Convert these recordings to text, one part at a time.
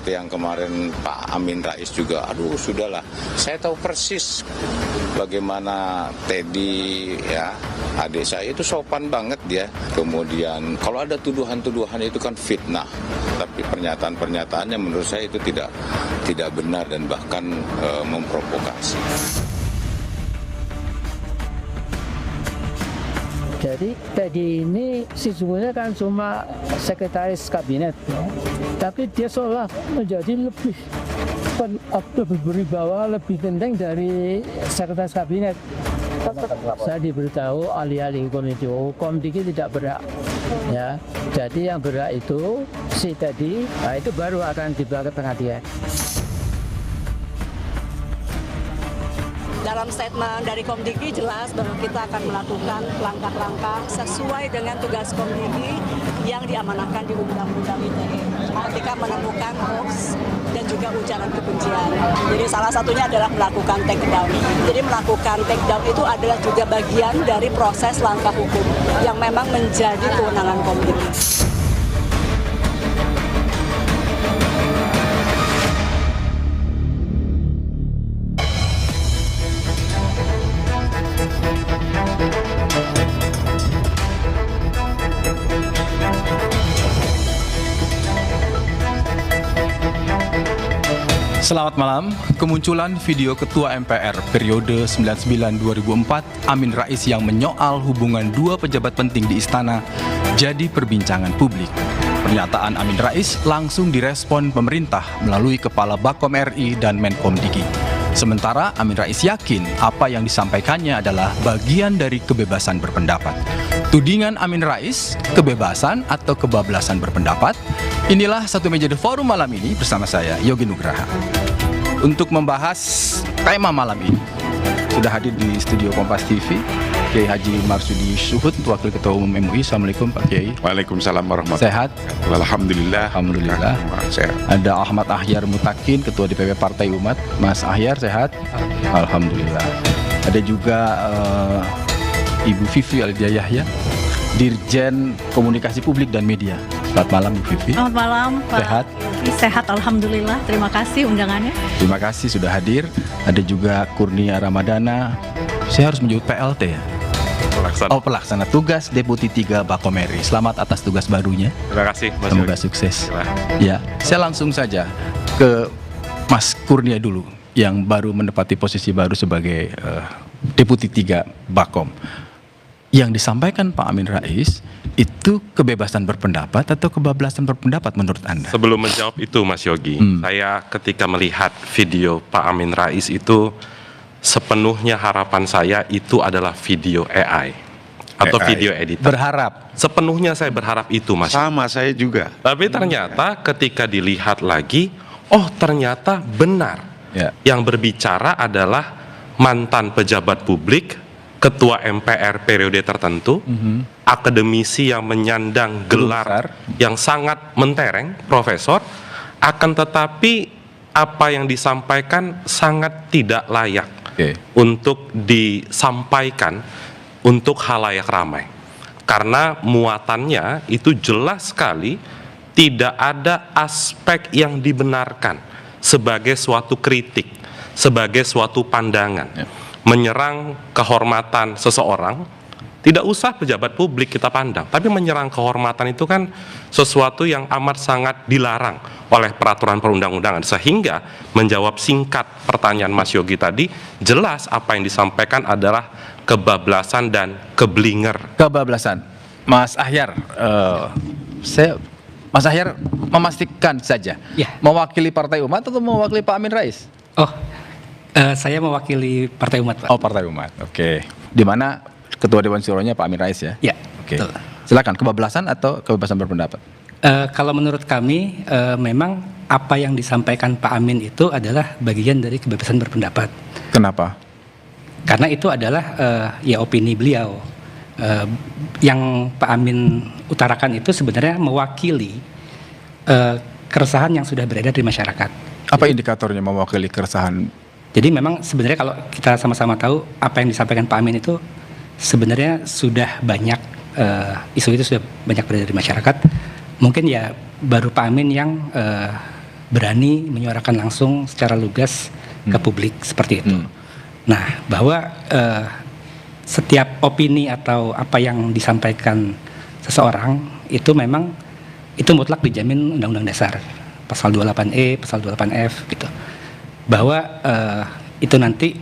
seperti yang kemarin Pak Amin Rais juga, aduh sudahlah, saya tahu persis bagaimana Teddy ya, adik saya itu sopan banget dia. Kemudian kalau ada tuduhan-tuduhan itu kan fitnah, tapi pernyataan-pernyataannya menurut saya itu tidak benar dan bahkan memprovokasi. Jadi Teddy ini sesungguhnya kan cuma sekretaris kabinet, ya. Tapi dia seolah menjadi lebih berwibawa, lebih penting dari sekretaris kabinet. Saya diberitahu ahli-ahli Komdigi tidak berhak, ya. Jadi yang berhak itu si Teddy, nah itu baru akan dibawa ke pengadilan. Dalam statement dari Komdigi jelas bahwa kita akan melakukan langkah-langkah sesuai dengan tugas Komdigi yang diamanahkan di Undang-Undang ITE ketika menemukan hoax dan juga ujaran kebencian. Jadi salah satunya adalah melakukan take down. Jadi melakukan take down itu adalah juga bagian dari proses langkah hukum yang memang menjadi kewenangan Komdigi. Selamat malam. Kemunculan video Ketua MPR periode 99-2004 Amin Rais yang menyoal hubungan dua pejabat penting di istana jadi perbincangan publik. Pernyataan Amin Rais langsung direspon pemerintah melalui Kepala Bakom RI dan Menkomdigi. Sementara Amin Rais yakin apa yang disampaikannya adalah bagian dari kebebasan berpendapat. Tudingan Amin Rais, kebebasan atau kebablasan berpendapat? Inilah Satu Meja The Forum malam ini bersama saya, Yogi Nugraha. Untuk membahas tema malam ini, sudah hadir di studio Kompas TV, Kiai Haji Marsudi Suhud, Wakil Ketua Umum MUI. Assalamualaikum Pak Kiai. Waalaikumsalam warahmatullahi wabarakatuh. Sehat? Alhamdulillah. Alhamdulillah. Sehat. Ada Ahmad Ahyar Mutakin, Ketua DPP Partai Umat. Mas Ahyar sehat? Alhamdulillah. Ada juga Ibu Vivi Alidiyah Yahya, Dirjen Komunikasi Publik dan Media. Selamat malam Bu Vivi. Selamat malam Pak. Sehat? Sehat alhamdulillah. Terima kasih undangannya. Terima kasih sudah hadir. Ada juga Kurnia Ramadana. Saya harus menyebut PLT ya. Pelaksana tugas Deputi 3 Bakom RI. Selamat atas tugas barunya. Terima kasih Mas Semoga Yogi. sukses. Silahkan. Ya, saya langsung saja ke Mas Kurnia dulu yang baru menempati posisi baru sebagai Deputi 3 Bakom. Yang disampaikan Pak Amin Rais itu kebebasan berpendapat atau kebablasan berpendapat menurut Anda? Sebelum menjawab itu Mas Yogi, saya ketika melihat video Pak Amin Rais itu sepenuhnya harapan saya itu adalah video AI atau video editor. Berharap. Sepenuhnya saya berharap itu Mas. Sama saya juga. Tapi ternyata ketika dilihat lagi, oh ternyata benar. Ya. Yang berbicara adalah mantan pejabat publik, Ketua MPR periode tertentu, akademisi yang menyandang gelar yang sangat mentereng, profesor, akan tetapi apa yang disampaikan sangat tidak layak untuk disampaikan untuk khalayak ramai. Karena muatannya itu jelas sekali tidak ada aspek yang dibenarkan sebagai suatu kritik, sebagai suatu pandangan. Menyerang kehormatan seseorang, tidak usah pejabat publik kita pandang, tapi menyerang kehormatan itu kan sesuatu yang amat sangat dilarang oleh peraturan perundang-undangan. Sehingga menjawab singkat pertanyaan Mas Yogi tadi, jelas apa yang disampaikan adalah kebablasan dan keblinger. Kebablasan. Mas Ahyar, Mas Ahyar memastikan saja, Ya. mewakili Partai Umat atau mewakili Pak Amin Rais? Saya mewakili Partai Umat, Pak. Oh, Partai Umat. Oke. Di mana Ketua Dewan Syuronya Pak Amin Rais ya? Ya, Oke. betul. Silakan, kebablasan atau kebebasan berpendapat? Kalau menurut kami, memang apa yang disampaikan Pak Amin itu adalah bagian dari kebebasan berpendapat. Kenapa? Karena itu adalah ya opini beliau. Yang Pak Amin utarakan itu sebenarnya mewakili keresahan yang sudah beredar di masyarakat. Apa indikatornya mewakili keresahan? Jadi memang sebenarnya kalau kita sama-sama tahu apa yang disampaikan Pak Amin itu sebenarnya sudah banyak isu itu sudah banyak beredar di masyarakat. Mungkin ya baru Pak Amin yang berani menyuarakan langsung secara lugas ke publik seperti itu. Nah, bahwa setiap opini atau apa yang disampaikan seseorang itu memang itu mutlak dijamin Undang-Undang Dasar pasal 28E, pasal 28F gitu. Bahwa itu nanti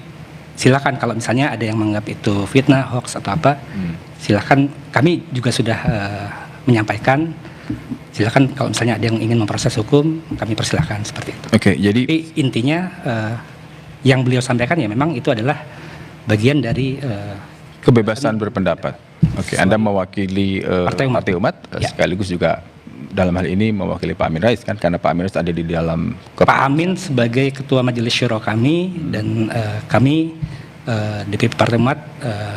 silakan kalau misalnya ada yang menganggap itu fitnah, hoax atau apa, silakan, kami juga sudah menyampaikan, silakan kalau misalnya ada yang ingin memproses hukum, kami persilahkan seperti itu. Oke, jadi Tapi intinya yang beliau sampaikan ya memang itu adalah bagian dari kebebasan berpendapat. Oke, Anda mewakili Partai Umat. Ya. sekaligus juga dalam hal ini mewakili Pak Amin Rais kan, karena Pak Amin Rais ada di dalam Pak Amin sebagai Ketua Majelis Syuro kami dan kami DPP Partai Umat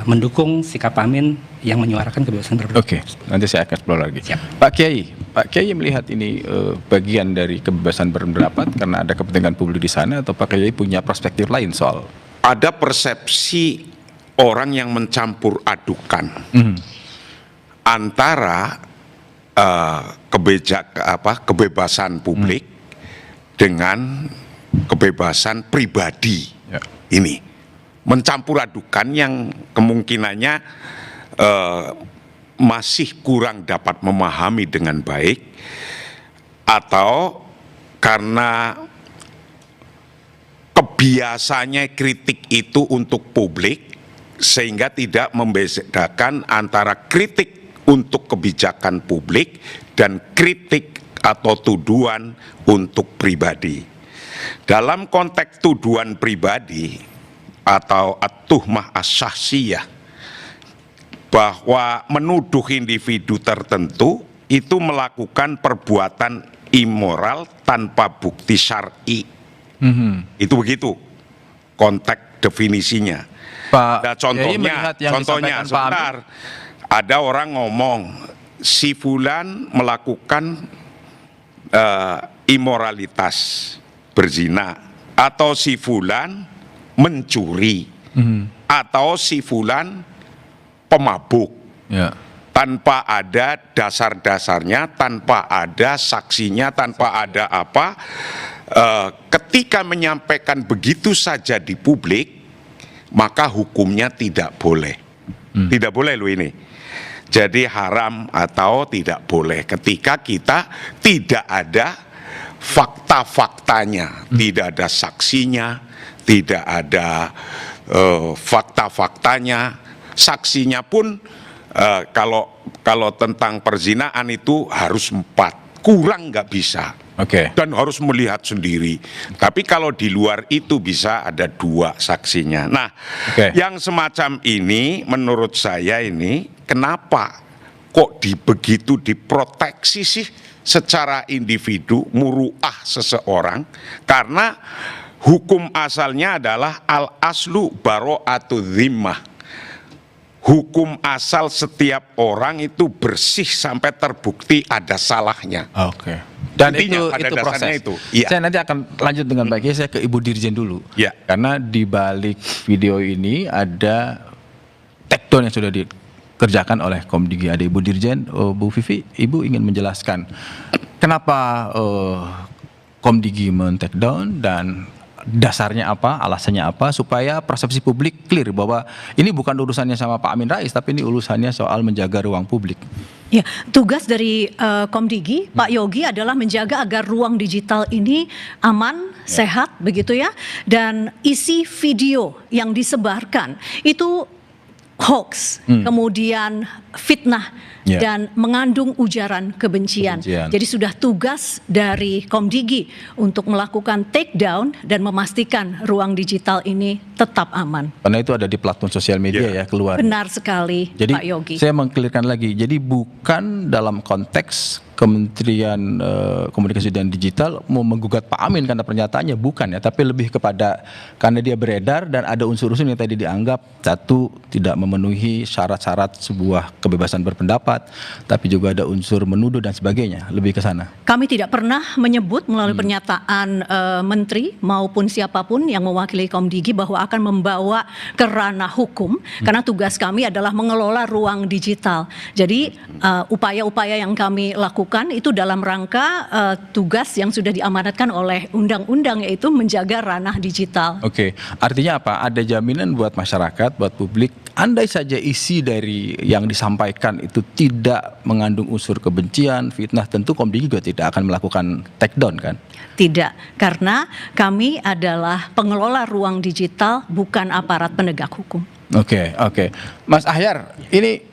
mendukung sikap Pak Amin yang menyuarakan kebebasan berpendapat. Oke, nanti saya akan explore lagi. Siap. Pak Kiai melihat ini bagian dari kebebasan berpendapat karena ada kepentingan publik di sana, atau Pak Kiai punya perspektif lain soal? Ada persepsi orang yang mencampur adukan antara kebebasan publik dengan kebebasan pribadi. Ya. Ini mencampur adukan yang kemungkinannya masih kurang dapat memahami dengan baik, atau karena kebiasaannya kritik itu untuk publik sehingga tidak membedakan antara kritik untuk kebijakan publik dan kritik atau tuduhan untuk pribadi. Dalam konteks tuduhan pribadi atau at-tuhmah as-syahsiyah, bahwa menuduh individu tertentu itu melakukan perbuatan immoral tanpa bukti syar'i. Itu begitu konteks definisinya. Pak Nah, Kiai melihat yang contohnya disampaikan Pak Amin. sebentar, ada orang ngomong si fulan melakukan imoralitas, berzina, atau si fulan mencuri, atau si fulan pemabuk, Ya. tanpa ada dasar-dasarnya, tanpa ada saksinya, tanpa ada apa. Ketika menyampaikan begitu saja di publik, maka hukumnya tidak boleh. Tidak boleh loh ini. Jadi haram atau tidak boleh ketika kita tidak ada fakta-faktanya, tidak ada saksinya, tidak ada fakta-faktanya. Saksinya pun kalau tentang perzinaan itu harus 4, kurang nggak bisa. Oke. Dan harus melihat sendiri. Tapi kalau di luar itu bisa ada 2 saksinya. Nah, Oke. yang semacam ini menurut saya ini kenapa kok begitu diproteksi sih secara individu muruah seseorang? Karena hukum asalnya adalah al-aslu baro'atu dhimmah. Hukum asal setiap orang itu bersih sampai terbukti ada salahnya. Oke. Dan Intinya, pada itu dasarnya proses. itu. Iya. Saya nanti akan lanjut dengan baik. Saya ke Ibu Dirjen dulu. Iya. Karena di balik video ini ada takedown yang sudah dikerjakan oleh Komdigi. Ada Ibu Dirjen, Bu Vivi, Ibu ingin menjelaskan kenapa Komdigi men-takedown dan dasarnya apa, alasannya apa, supaya persepsi publik clear bahwa ini bukan urusannya sama Pak Amin Rais, tapi ini urusannya soal menjaga ruang publik. Ya, tugas dari Komdigi, Pak Yogi adalah menjaga agar ruang digital ini aman, sehat, begitu ya. Dan isi video yang disebarkan itu hoax, kemudian fitnah, dan mengandung ujaran kebencian. Jadi sudah tugas dari Komdigi untuk melakukan take down dan memastikan ruang digital ini tetap aman. Karena itu ada di platform sosial media ya, keluar. Benar sekali, Jadi Pak Yogi. saya mengklirkan lagi, jadi bukan dalam konteks Kementerian Komunikasi dan Digital mau menggugat Pak Amin karena pernyataannya, bukan ya, tapi lebih kepada karena dia beredar dan ada unsur-unsur yang tadi dianggap satu tidak memenuhi syarat-syarat sebuah kebebasan berpendapat, tapi juga ada unsur menuduh dan sebagainya, lebih ke sana. Kami tidak pernah menyebut melalui pernyataan menteri maupun siapapun yang mewakili Komdigi bahwa akan membawa ke ranah hukum, karena tugas kami adalah mengelola ruang digital. Jadi upaya-upaya yang kami lakukan lakukan itu dalam rangka tugas yang sudah diamanatkan oleh undang-undang, yaitu menjaga ranah digital. Oke, artinya apa? Ada jaminan buat masyarakat, buat publik, andai saja isi dari yang disampaikan itu tidak mengandung unsur kebencian, fitnah, tentu Komdigi juga tidak akan melakukan take down kan? Tidak, karena kami adalah pengelola ruang digital, bukan aparat penegak hukum. Oke. Mas Ahyar, ini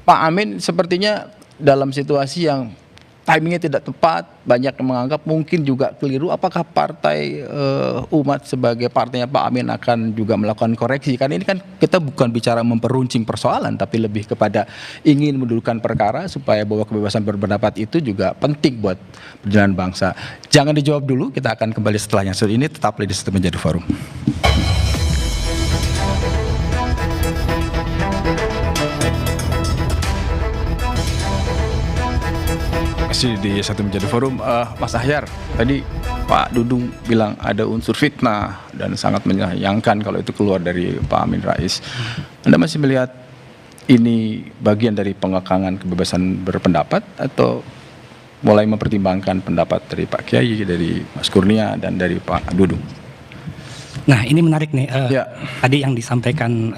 Pak Amin sepertinya dalam situasi yang timingnya tidak tepat, banyak yang menganggap mungkin juga keliru. Apakah partai umat sebagai partainya Pak Amin akan juga melakukan koreksi? Karena ini kan kita bukan bicara memperuncing persoalan, tapi lebih kepada ingin mendudukkan perkara supaya bahwa kebebasan berpendapat itu juga penting buat perjalanan bangsa. Jangan dijawab dulu, kita akan kembali setelah yang satu ini. Tetaplah di Sistem Menjadi Forum. Masih di Satu Menjadi Forum. Mas Ahyar, tadi Pak Dudung bilang ada unsur fitnah dan sangat menyayangkan kalau itu keluar dari Pak Amin Rais. Anda masih melihat ini bagian dari pengekangan kebebasan berpendapat atau mulai mempertimbangkan pendapat dari Pak Kiai, dari Mas Kurnia, dan dari Pak Dudung? Nah, ini menarik nih. Tadi yang disampaikan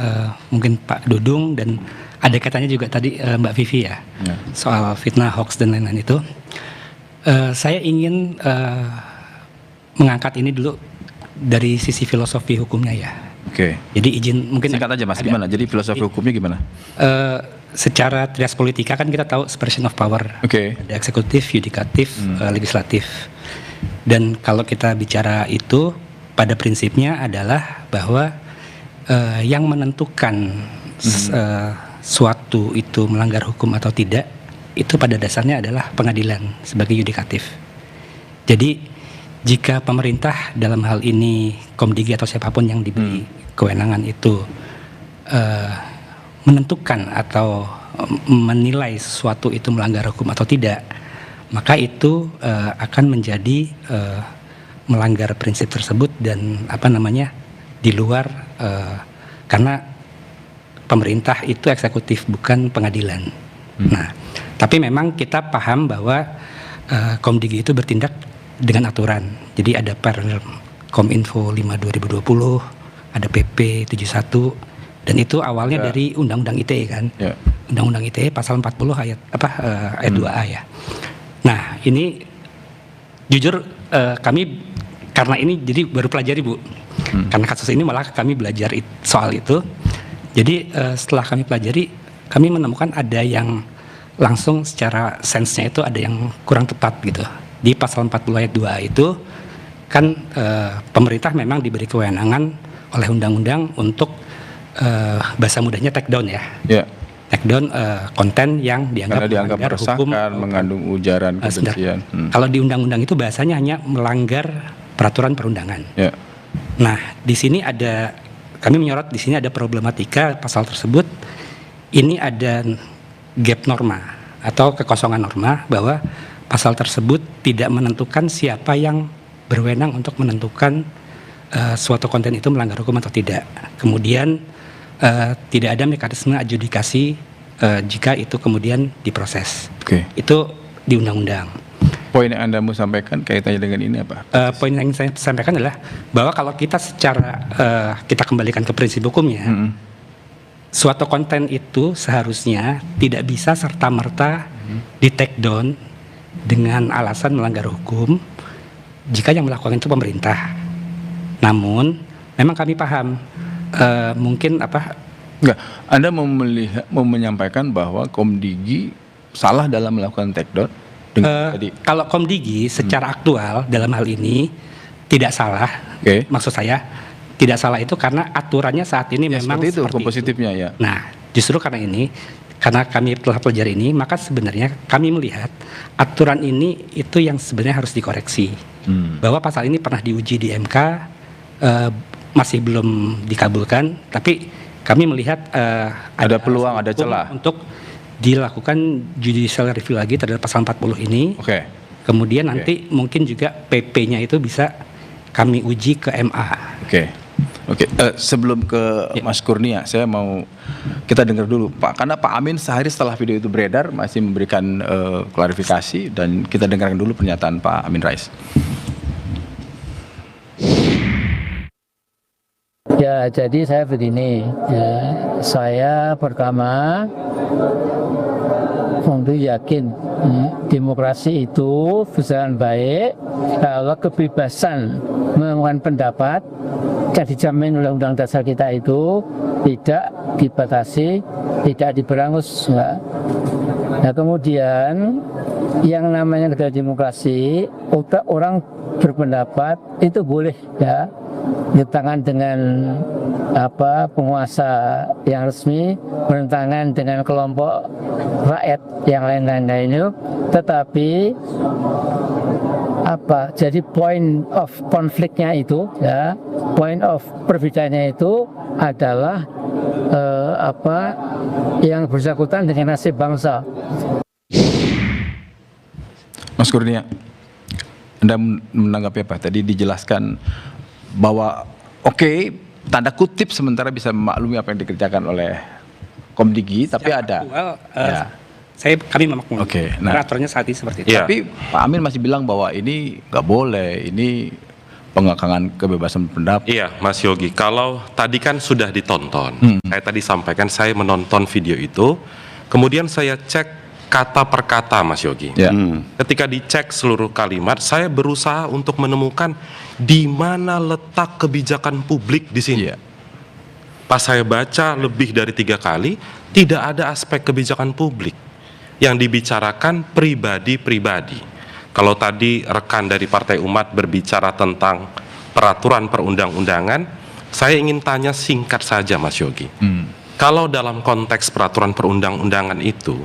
mungkin Pak Dudung dan ada katanya juga tadi Mbak Vivi ya, soal fitnah, hoax dan lain-lain itu. Saya ingin mengangkat ini dulu dari sisi filosofi hukumnya ya. Oke. Jadi izin mungkin singkat aja Mas, gimana? Jadi filosofi hukumnya gimana? Secara trias politika kan kita tahu separation of power. Oke. Ada eksekutif, yudikatif, legislatif. Dan kalau kita bicara itu, pada prinsipnya adalah bahwa yang menentukan suatu itu melanggar hukum atau tidak, itu pada dasarnya adalah pengadilan sebagai yudikatif. Jadi jika pemerintah dalam hal ini Komdigi atau siapapun yang diberi kewenangan itu menentukan atau menilai sesuatu itu melanggar hukum atau tidak, maka itu akan menjadi melanggar prinsip tersebut dan di luar, karena pemerintah itu eksekutif, bukan pengadilan. Nah, tapi memang kita paham bahwa Komdigi itu bertindak dengan aturan. Jadi ada Kominfo 5/2020, ada PP 71, dan itu awalnya dari Undang-Undang ITE kan. Undang-Undang ITE pasal 40 ayat 2A ya. Nah, ini jujur kami karena ini jadi baru pelajari Bu. Karena kasus ini malah kami belajar soal itu. Jadi setelah kami pelajari, kami menemukan ada yang langsung secara sense-nya itu ada yang kurang tepat gitu. Di pasal 40 ayat 2 itu kan pemerintah memang diberi kewenangan oleh undang-undang untuk bahasa mudahnya take down ya. Take down konten yang dianggap melanggar hukum, mengandung ujaran kebencian. Kalau di undang-undang itu bahasanya hanya melanggar peraturan perundangan. Nah, di sini kami menyorot di sini ada problematika pasal tersebut. Ini ada gap norma atau kekosongan norma bahwa pasal tersebut tidak menentukan siapa yang berwenang untuk menentukan suatu konten itu melanggar hukum atau tidak. Kemudian tidak ada mekanisme adjudikasi jika itu kemudian diproses. Itu di undang-undang. Poin yang Anda mau sampaikan kaitannya dengan ini apa? Poin yang saya sampaikan adalah bahwa kalau kita kita kembalikan ke prinsip hukumnya, suatu konten itu seharusnya tidak bisa serta-merta di take down dengan alasan melanggar hukum jika yang melakukan itu pemerintah. Namun memang kami paham mungkin Anda mau menyampaikan bahwa Komdigi salah dalam melakukan take down? Kalau Komdigi secara aktual dalam hal ini tidak salah. Maksud saya tidak salah itu karena aturannya saat ini memang seperti itu kompositifnya ya. Nah, justru karena kami telah pelajari ini, maka sebenarnya kami melihat aturan ini itu yang sebenarnya harus dikoreksi. Bahwa pasal ini pernah diuji di MK, masih belum dikabulkan, tapi kami melihat ada peluang, ada celah untuk dilakukan judicial review lagi terhadap pasal 40 ini. Kemudian nanti mungkin juga PP-nya itu bisa kami uji ke MA. Oke, sebelum ke Mas Kurnia, saya mau kita dengar dulu Pak, karena Pak Amin sehari setelah video itu beredar masih memberikan klarifikasi, dan kita dengarkan dulu pernyataan Pak Amin Rais. Ya, jadi saya begini, ya, saya pertama tentu yakin demokrasi itu berjalan baik kalau kebebasan mengungkapkan pendapat yang dijamin oleh Undang Dasar kita itu tidak dibatasi, tidak diberangus. Ya. Nah, kemudian yang namanya negara demokrasi, orang berpendapat itu boleh, ya, bertentangan dengan penguasa yang resmi, bertentangan dengan kelompok rakyat yang lain-lain itu, tetapi jadi point of konfliknya itu, ya, point of perbedaannya itu adalah yang bersangkutan dengan nasib bangsa. Mas Kurnia, Anda menanggapi apa? Tadi dijelaskan bahwa oke, tanda kutip sementara bisa memaklumi apa yang dikerjakan oleh Komdigi, tapi ada. Kami memaklumi. Oke, nah, peraturannya saat ini seperti itu. Iya. Tapi Pak Amin masih bilang bahwa ini nggak boleh, ini pengakangan kebebasan pendapat. Iya, Mas Yogi. Kalau tadi kan sudah ditonton, saya tadi sampaikan saya menonton video itu, kemudian saya cek kata per kata, Mas Yogi. Ya. Ketika dicek seluruh kalimat, saya berusaha untuk menemukan di mana letak kebijakan publik di sini. Iya. Pas saya baca lebih dari 3 kali, tidak ada aspek kebijakan publik. Yang dibicarakan pribadi-pribadi. Kalau tadi rekan dari Partai Umat berbicara tentang peraturan perundang-undangan, saya ingin tanya singkat saja, Mas Yogi. Kalau dalam konteks peraturan perundang-undangan itu,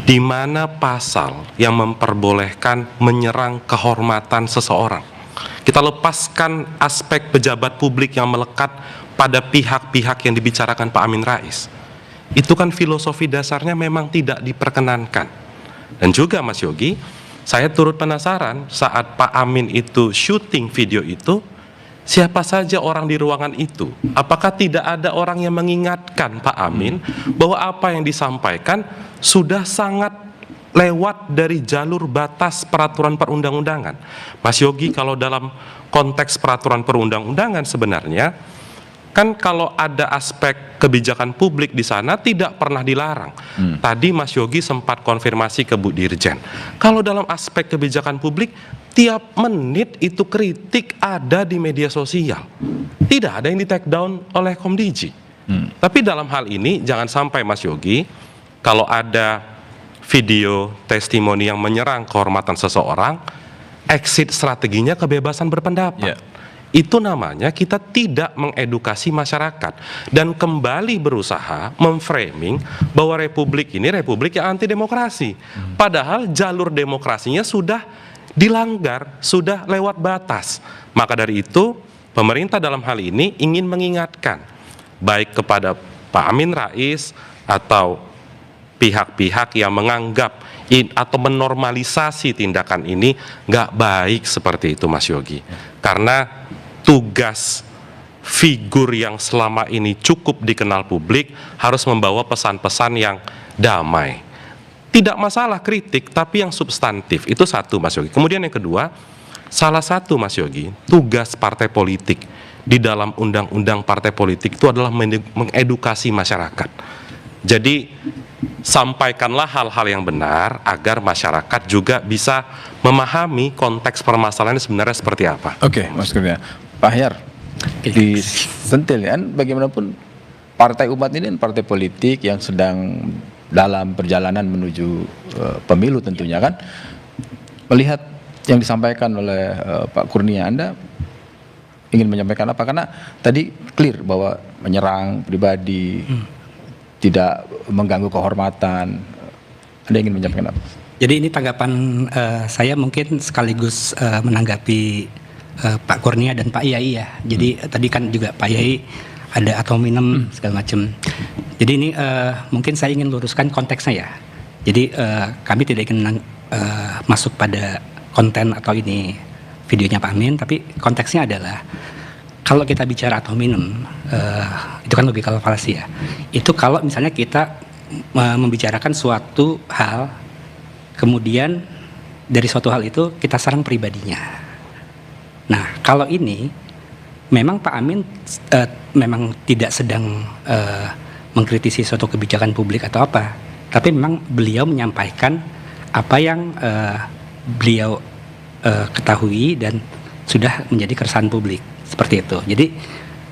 di mana pasal yang memperbolehkan menyerang kehormatan seseorang? Kita lepaskan aspek pejabat publik yang melekat pada pihak-pihak yang dibicarakan Pak Amin Rais. Itu kan filosofi dasarnya memang tidak diperkenankan. Dan juga Mas Yogi, saya turut penasaran saat Pak Amin itu syuting video itu, siapa saja orang di ruangan itu? Apakah tidak ada orang yang mengingatkan Pak Amin bahwa apa yang disampaikan sudah sangat lewat dari jalur batas peraturan perundang-undangan? Mas Yogi, kalau dalam konteks peraturan perundang-undangan sebenarnya, kan kalau ada aspek kebijakan publik di sana tidak pernah dilarang. Tadi Mas Yogi sempat konfirmasi ke Bu Dirjen. Kalau dalam aspek kebijakan publik, tiap menit itu kritik ada di media sosial. Tidak ada yang di take down oleh Komdigi. Tapi dalam hal ini jangan sampai Mas Yogi, kalau ada video testimoni yang menyerang kehormatan seseorang, exit strateginya kebebasan berpendapat. Itu namanya kita tidak mengedukasi masyarakat dan kembali berusaha memframing bahwa republik ini republik yang anti demokrasi. Padahal jalur demokrasinya sudah dilanggar, sudah lewat batas. Maka dari itu pemerintah dalam hal ini ingin mengingatkan baik kepada Pak Amin Rais atau pihak-pihak yang menganggap atau menormalisasi tindakan ini nggak baik seperti itu, Mas Yogi. Karena tugas figur yang selama ini cukup dikenal publik harus membawa pesan-pesan yang damai. Tidak masalah kritik, tapi yang substantif. Itu satu, Mas Yogi. Kemudian yang kedua, salah satu, Mas Yogi, tugas partai politik di dalam undang-undang partai politik itu adalah mengedukasi masyarakat. Jadi sampaikanlah hal-hal yang benar agar masyarakat juga bisa memahami konteks permasalahan sebenarnya seperti apa. Oke, Mas Kurnia. Pak Hyar, disentil kan bagaimanapun Partai Umat ini partai politik yang sedang dalam perjalanan menuju pemilu tentunya kan. Melihat yang disampaikan oleh Pak Kurnia, Anda ingin menyampaikan apa? Karena tadi clear bahwa menyerang pribadi, tidak mengganggu kehormatan. Anda ingin menyampaikan apa? Jadi ini tanggapan saya mungkin sekaligus menanggapi Pak Kurnia dan Pak Yai ya. Jadi tadi kan juga Pak Yai ada atau minum segala macam. Jadi ini mungkin saya ingin luruskan konteksnya ya. Jadi kami tidak ingin masuk pada konten atau ini videonya Pak Amin, tapi konteksnya adalah kalau kita bicara atau minum, itu kan logical fallacy ya. Itu kalau misalnya kita membicarakan suatu hal, kemudian dari suatu hal itu kita serang pribadinya. Nah, kalau ini memang Pak Amin memang tidak sedang mengkritisi suatu kebijakan publik atau apa, tapi memang beliau menyampaikan apa yang beliau ketahui dan sudah menjadi keresahan publik, seperti itu. Jadi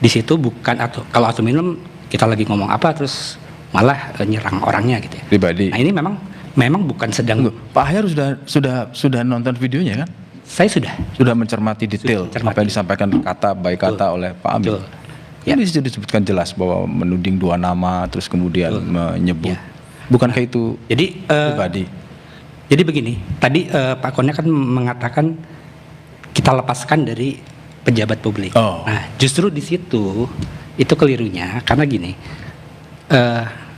di situ bukan kalau atau minum kita lagi ngomong apa terus malah nyerang orangnya gitu ya. Pribadi. Nah, ini memang bukan sedang. Pak Ahyar sudah nonton videonya kan? Saya sudah Mencermati detail apa yang disampaikan kata baik kata oleh Pak Amin. Betul. Ya. Ini sudah disebutkan jelas bahwa menuding 2 nama terus kemudian menyebut. Bukankah itu pribadi? Jadi begini, tadi Pak Kurnia kan mengatakan kita lepaskan dari pejabat publik. Nah, justru di situ itu kelirunya karena gini,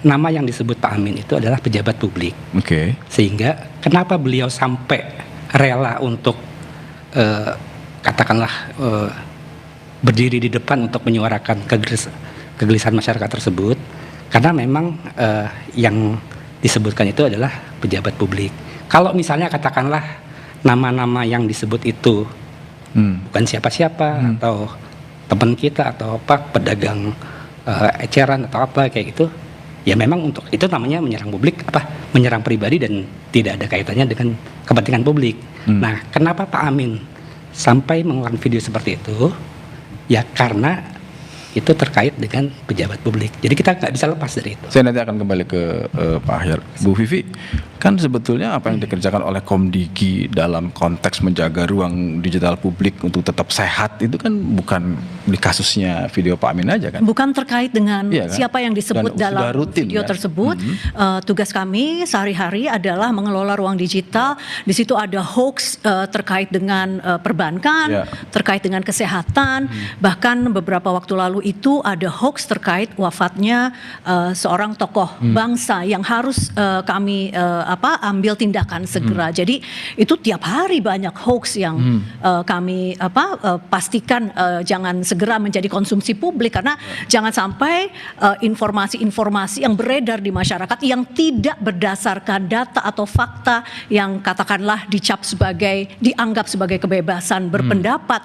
nama yang disebut Pak Amin itu adalah pejabat publik. Oke. Sehingga kenapa beliau sampai rela untuk katakanlah berdiri di depan untuk menyuarakan kegelisahan masyarakat tersebut, karena memang yang disebutkan itu adalah pejabat publik. Kalau misalnya katakanlah nama-nama yang disebut itu bukan siapa-siapa atau teman kita atau apa pedagang eceran atau apa kayak gitu, ya memang untuk itu namanya menyerang publik, menyerang pribadi dan tidak ada kaitannya dengan kepentingan publik. Nah, kenapa Pak Amin sampai mengeluarkan video seperti itu? Ya karena itu terkait dengan pejabat publik. Jadi kita nggak bisa lepas dari itu. Saya nanti akan kembali ke Pak Ahyar. Bu Vivi, kan sebetulnya apa yang dikerjakan oleh Komdigi dalam konteks menjaga ruang digital publik untuk tetap sehat itu kan bukan di kasusnya video Pak Amin aja kan? Bukan terkait dengan Iya kan? siapa yang disebut Dan dalam sudah rutin, video kan? tersebut. Tugas kami sehari-hari adalah mengelola ruang digital. Di situ ada hoax terkait dengan perbankan, terkait dengan kesehatan. Bahkan beberapa waktu lalu itu ada hoax terkait wafatnya seorang tokoh bangsa yang harus kami ambil tindakan segera. Jadi itu tiap hari banyak hoax yang kami pastikan jangan segera menjadi konsumsi publik, karena jangan sampai informasi-informasi yang beredar di masyarakat yang tidak berdasarkan data atau fakta yang katakanlah dianggap sebagai kebebasan berpendapat.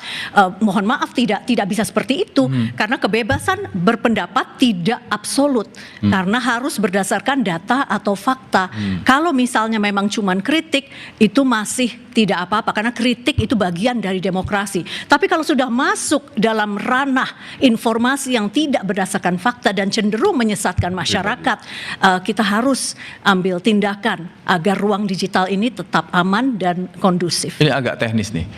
Mohon maaf tidak bisa seperti itu, karena kebebasan berpendapat tidak absolut, karena harus berdasarkan data atau fakta. Kalau misalnya memang cuman kritik, itu masih tidak apa-apa, karena kritik itu bagian dari demokrasi. Tapi kalau sudah masuk dalam ranah informasi yang tidak berdasarkan fakta dan cenderung menyesatkan masyarakat, kita harus ambil tindakan agar ruang digital ini tetap aman dan kondusif. Ini agak teknis nih.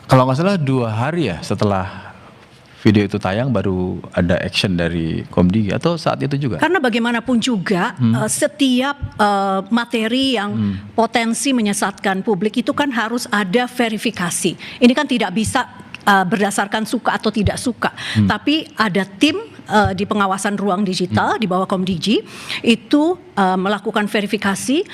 Kalau nggak salah 2 hari ya setelah video itu tayang baru ada action dari Komdigi atau saat itu juga? Karena bagaimanapun juga setiap materi yang potensi menyesatkan publik itu kan harus ada verifikasi. Ini kan tidak bisa berdasarkan suka atau tidak suka, tapi ada tim di pengawasan ruang digital di bawah Komdigi itu melakukan verifikasi,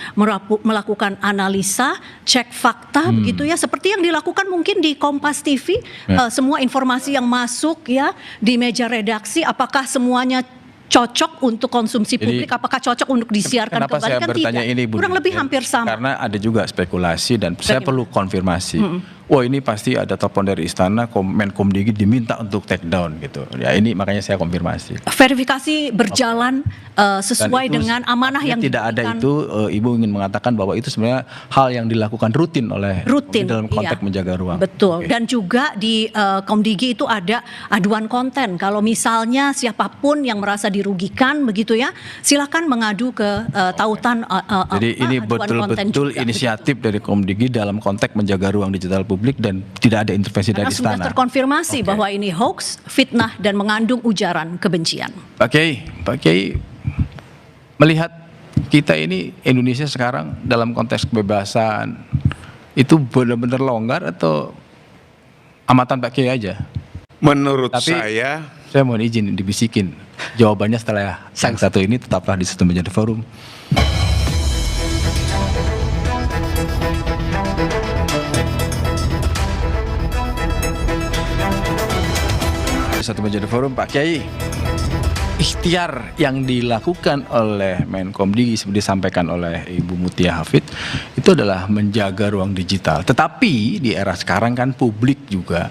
melakukan analisa, cek fakta begitu ya, seperti yang dilakukan mungkin di Kompas TV, semua informasi yang masuk ya di meja redaksi, apakah semuanya cocok untuk konsumsi publik, apakah cocok untuk disiarkan kembali? Kenapa saya bertanya ini, Bu? Kurang lebih hampir sama. Karena ada juga spekulasi dan saya perlu konfirmasi. Wah, ini pasti ada telepon dari istana, Menkomdigi diminta untuk take down gitu. Ya ini makanya saya konfirmasi. Verifikasi berjalan sesuai dengan amanah yang tidak ada itu. Ibu ingin mengatakan bahwa itu sebenarnya hal yang dilakukan rutin oleh dalam konteks menjaga ruang. Betul. Dan juga di Komdigi itu ada aduan konten. Kalau misalnya siapapun yang merasa dirugikan begitu ya, silakan mengadu ke tautan. Jadi ini betul-betul inisiatif dari Komdigi dalam konteks menjaga ruang digital publik dan tidak ada intervensi dari istana. Sudah terkonfirmasi bahwa ini hoax, fitnah dan mengandung ujaran kebencian. Pak Kiai, melihat kita ini Indonesia sekarang dalam konteks kebebasan itu benar-benar longgar atau amatan Pak Kiai aja? Menurut Tapi, saya mohon izin dibisikin jawabannya setelah yang satu ini tetaplah di Sistem Menjadi Forum. Satu Meja Forum, Pak Kiai. Ikhtiar yang dilakukan oleh Menkomdigi seperti disampaikan oleh Ibu Mutia Hafid itu adalah menjaga ruang digital. Tetapi di era sekarang kan publik juga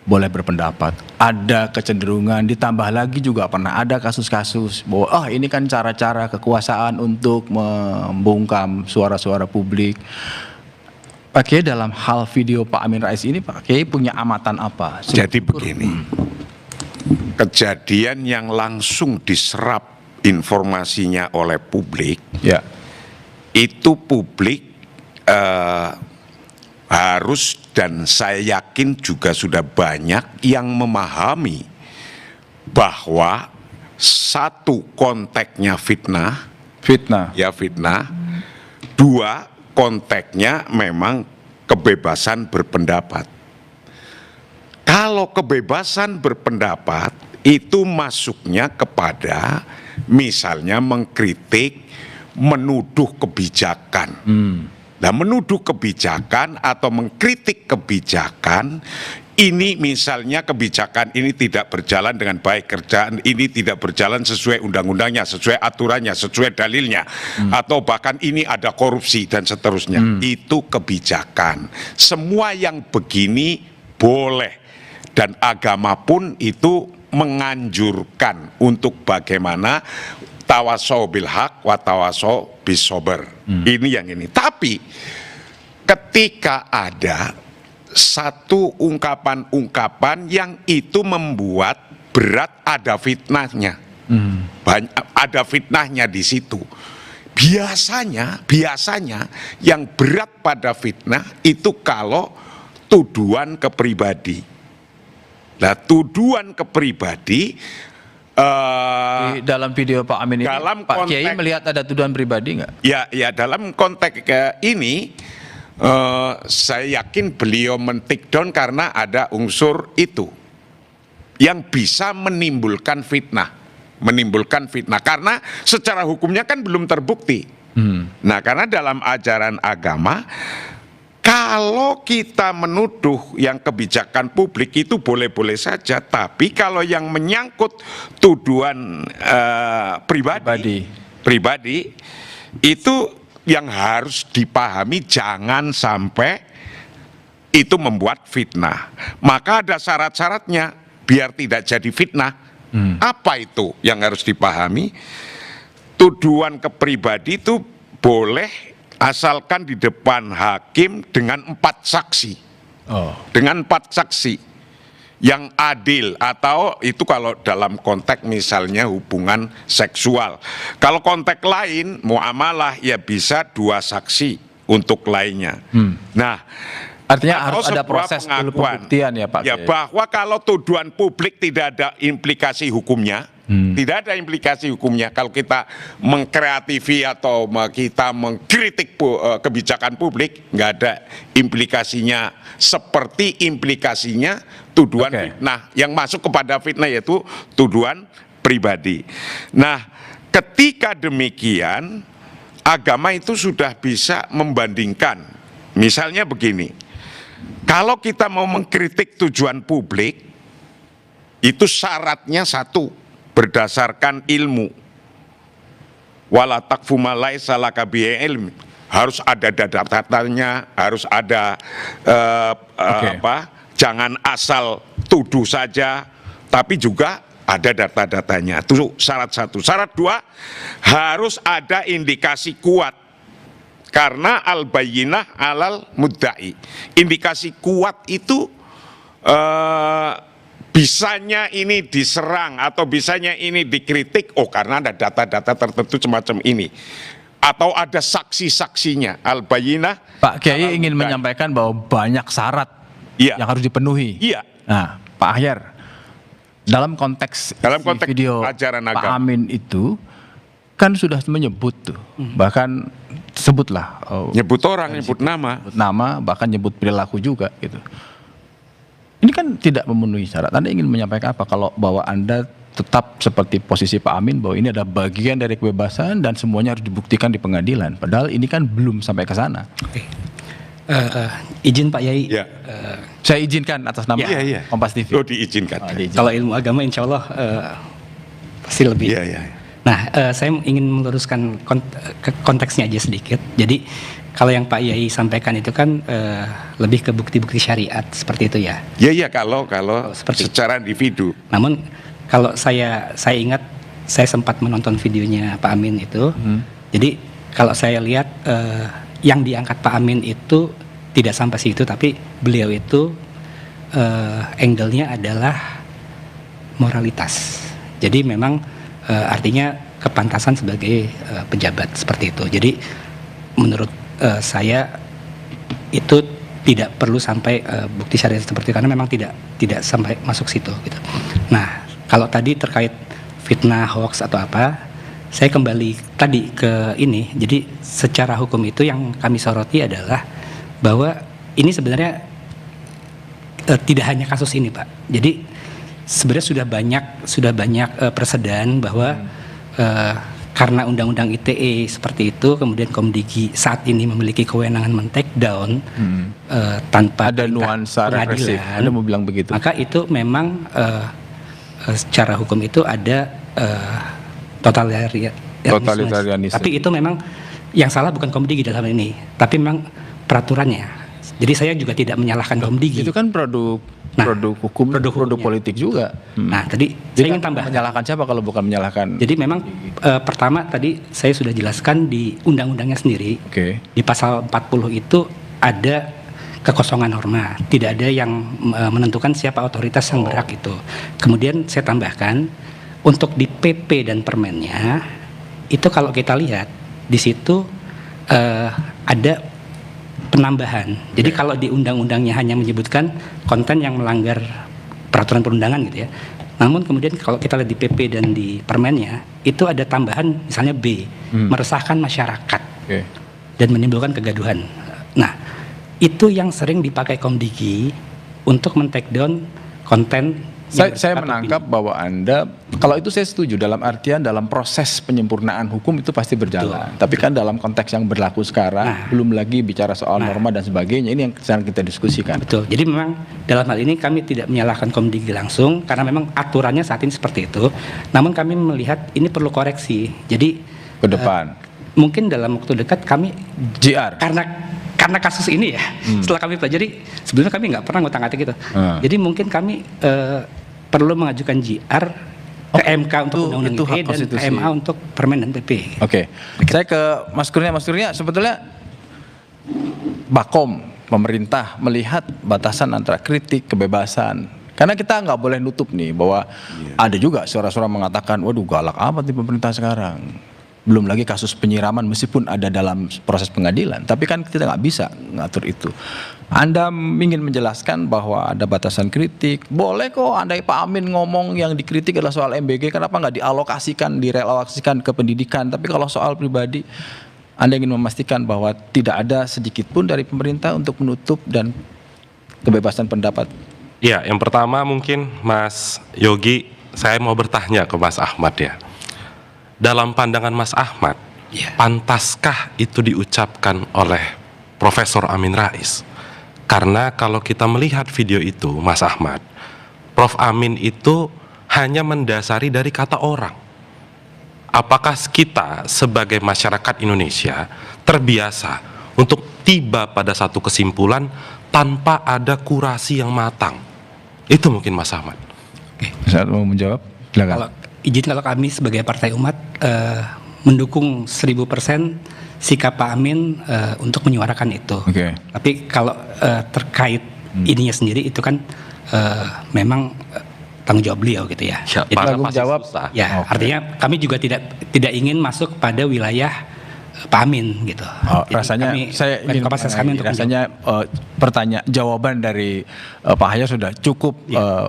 boleh berpendapat. Ada kecenderungan, ditambah lagi juga pernah ada kasus-kasus bahwa ini kan cara-cara kekuasaan untuk membungkam suara-suara publik. Pak Kiai, dalam hal video Pak Amin Rais ini, Pak Kiai punya amatan apa? Jadi begini, kejadian yang langsung diserap informasinya oleh publik, Ya. itu publik harus, dan saya yakin juga sudah banyak yang memahami bahwa satu, konteksnya fitnah, Fitnah. dua, konteksnya memang kebebasan berpendapat. Kalau kebebasan berpendapat itu masuknya kepada misalnya mengkritik, menuduh kebijakan. Nah, menuduh kebijakan atau mengkritik kebijakan, ini misalnya kebijakan ini tidak berjalan dengan baik, kerjaan ini tidak berjalan sesuai undang-undangnya, sesuai aturannya, sesuai dalilnya, atau bahkan ini ada korupsi dan seterusnya. Itu kebijakan. Semua yang begini boleh, dan agama pun itu menganjurkan untuk bagaimana tawasau bil haq wa tawasau bis sober. Ini yang ini. Tapi ketika ada satu ungkapan-ungkapan yang itu membuat berat, ada fitnahnya. Ada fitnahnya di situ. Biasanya yang berat pada fitnah itu kalau tuduhan ke pribadi. Nah, tuduhan ke pribadi Di dalam video Pak Amin ini, dalam Pak Kiai konteks- melihat ada tuduhan pribadi nggak? Ya, dalam konteks ini saya yakin beliau men-take down karena ada unsur itu yang bisa menimbulkan fitnah, karena secara hukumnya kan belum terbukti. Nah, karena dalam ajaran agama, kalau kita menuduh yang kebijakan publik itu boleh-boleh saja, tapi kalau yang menyangkut tuduhan pribadi itu yang harus dipahami, jangan sampai itu membuat fitnah. Maka ada syarat-syaratnya biar tidak jadi fitnah. Apa itu yang harus dipahami? Tuduhan ke pribadi itu boleh asalkan di depan hakim dengan 4 saksi. Dengan 4 saksi yang adil, atau itu kalau dalam konteks misalnya hubungan seksual. Kalau konteks lain muamalah ya bisa 2 saksi untuk lainnya. Nah, Artinya atau harus ada sebuah proses dulu pembuktian ya Pak Ya, Kiai. bahwa kalau tuduhan publik tidak ada implikasi hukumnya, tidak ada implikasi hukumnya. Kalau kita mengkreatifi atau kita mengkritik kebijakan publik, nggak ada implikasinya seperti implikasinya tuduhan fitnah. Yang masuk kepada fitnah yaitu tuduhan pribadi. Nah, ketika demikian, agama itu sudah bisa membandingkan. Misalnya begini, kalau kita mau mengkritik tujuan publik, itu syaratnya satu, berdasarkan ilmu. Wala taqfu ma laisa laka bihi ilm. Harus ada data-datanya, harus ada jangan asal tuduh saja, tapi juga ada data-datanya. Itu syarat satu. Syarat dua, harus ada indikasi kuat. Karena al-bayyinah alal mudda'i. Indikasi kuat itu bisanya ini diserang atau bisanya ini dikritik, karena ada data-data tertentu semacam ini. Atau ada saksi-saksinya, al-bayyinah. Pak Kiai ingin menyampaikan bahwa banyak syarat yang harus dipenuhi. Iya. Nah, Pak Ahyar, dalam konteks video ajaran Pak agama, Amin itu kan sudah menyebut tuh, bahkan sebutlah nyebut orang, nyebut nama, bahkan nyebut perilaku juga gitu. Ini kan tidak memenuhi syarat. Anda ingin menyampaikan apa kalau bahwa Anda tetap seperti posisi Pak Amin bahwa ini ada bagian dari kebebasan dan semuanya harus dibuktikan di pengadilan, padahal ini kan belum sampai ke sana. Izin Pak Yai, Ya. Saya izinkan atas nama Iya, iya. Kompas TV. Oh, diizinkan. kalau ilmu agama insya Allah pasti lebih. Iya, iya. Nah, saya ingin meluruskan konteksnya aja sedikit. Jadi kalau yang Pak Yai sampaikan itu kan lebih ke bukti-bukti syariat seperti itu ya. Ya, iya, kalau seperti secara individu. Namun kalau saya ingat saya sempat menonton videonya Pak Amin itu. Jadi kalau saya lihat yang diangkat Pak Amin itu tidak sampai situ, tapi beliau itu angle-nya adalah moralitas. Jadi memang artinya kepantasan sebagai pejabat seperti itu. Jadi menurut saya itu tidak perlu sampai bukti syariat seperti itu, karena memang tidak sampai masuk situ gitu. Nah, kalau tadi terkait fitnah, hoax atau apa, saya kembali tadi ke ini. Jadi secara hukum itu yang kami soroti adalah bahwa ini sebenarnya tidak hanya kasus ini, Pak. Jadi sebenarnya sudah banyak persedan bahwa karena undang-undang ITE seperti itu, kemudian Komdigi saat ini memiliki kewenangan men-take down tanpa ada nuansa represif. Anda mau bilang begitu? Maka itu memang secara hukum itu ada totalitarianisme. Tapi itu memang yang salah bukan Komdigi dalam ini, tapi memang peraturannya. Jadi saya juga tidak menyalahkan Komdigi. Itu kan produk hukum, produk politik juga. Nah, tadi saya ingin tambah. Menyalahkan siapa kalau bukan menyalahkan? Jadi memang pertama tadi saya sudah jelaskan di undang-undangnya sendiri. Di pasal 40 itu ada kekosongan norma, tidak ada yang menentukan siapa otoritas yang berhak itu. Kemudian saya tambahkan untuk di PP dan permennya itu kalau kita lihat di situ ada penambahan. Jadi kalau di undang-undangnya hanya menyebutkan konten yang melanggar peraturan perundangan gitu ya. Namun kemudian kalau kita lihat di PP dan di permennya itu ada tambahan misalnya B, meresahkan masyarakat dan menimbulkan kegaduhan. Nah, itu yang sering dipakai Komdigi untuk men-take down konten. Saya menangkap bahwa Anda, kalau itu saya setuju, dalam artian dalam proses penyempurnaan hukum itu pasti berjalan. Betul. Tapi kan dalam konteks yang berlaku sekarang, belum lagi bicara soal norma dan sebagainya, ini yang sekarang kita diskusikan. Betul, jadi memang dalam hal ini kami tidak menyalahkan Komdigi langsung, karena memang aturannya saat ini seperti itu. Namun kami melihat ini perlu koreksi, jadi ke depan. Mungkin dalam waktu dekat kami JR. Karena kasus ini ya, setelah kami pelajari, sebelumnya kami nggak pernah ngutang-atik gitu. Jadi mungkin kami perlu mengajukan JR ke MK untuk undang-undang ITE dan ke MA untuk permen dan PP. Saya ke Mas Kurnia, sebetulnya Bakom, pemerintah melihat batasan antara kritik, kebebasan. Karena kita nggak boleh nutup nih bahwa ada juga suara-suara mengatakan, waduh galak amat nih pemerintah sekarang. Belum lagi kasus penyiraman meskipun ada dalam proses pengadilan, tapi kan kita nggak bisa ngatur itu. Anda ingin menjelaskan bahwa ada batasan kritik, boleh kok. Andai Pak Amin ngomong yang dikritik adalah soal MBG, kenapa nggak direlokasikan ke pendidikan? Tapi kalau soal pribadi, Anda ingin memastikan bahwa tidak ada sedikit pun dari pemerintah untuk menutup dan kebebasan pendapat. Ya, yang pertama mungkin Mas Yogi, saya mau bertanya ke Mas Ahmad ya. Dalam pandangan Mas Ahmad, pantaskah itu diucapkan oleh Profesor Amin Rais? Karena kalau kita melihat video itu, Mas Ahmad, Prof. Amin itu hanya mendasari dari kata orang. Apakah kita sebagai masyarakat Indonesia terbiasa untuk tiba pada satu kesimpulan tanpa ada kurasi yang matang? Itu mungkin Mas Ahmad. Saat mau menjawab, silakan. Kalau kami sebagai Partai Umat mendukung 1000% sikap Pak Amin untuk menyuarakan itu. Tapi kalau terkait ininya sendiri itu kan memang tanggung jawab beliau gitu ya. Jadi tanggung jawab. Ya, artinya kami juga tidak ingin masuk pada wilayah Pak Amin gitu. Rasanya jawaban dari Pak Hayat sudah cukup,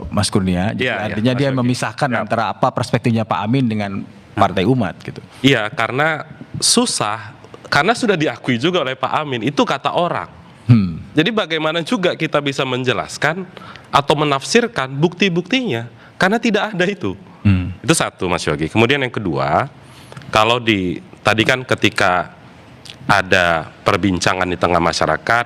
Mas Kurnia. Artinya dia memisahkan antara apa perspektifnya Pak Amin dengan Partai Umat gitu. Iya, karena susah, karena sudah diakui juga oleh Pak Amin itu kata orang. Jadi bagaimana juga kita bisa menjelaskan atau menafsirkan bukti-buktinya karena tidak ada itu. Itu satu, Mas Yogi. Kemudian yang kedua, kalau tadi kan ketika ada perbincangan di tengah masyarakat,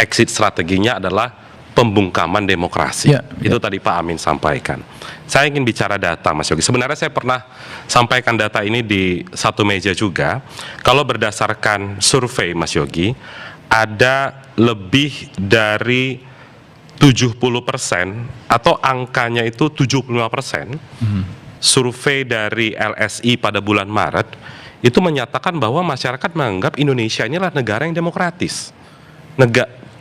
exit strateginya adalah pembungkaman demokrasi. Itu tadi Pak Amin sampaikan. Saya ingin bicara data, Mas Yogi. Sebenarnya saya pernah sampaikan data ini di satu meja juga. Kalau berdasarkan survei, Mas Yogi, ada lebih dari 70% atau angkanya itu 75%. Survei dari LSI pada bulan Maret itu menyatakan bahwa masyarakat menganggap Indonesia inilah negara yang demokratis.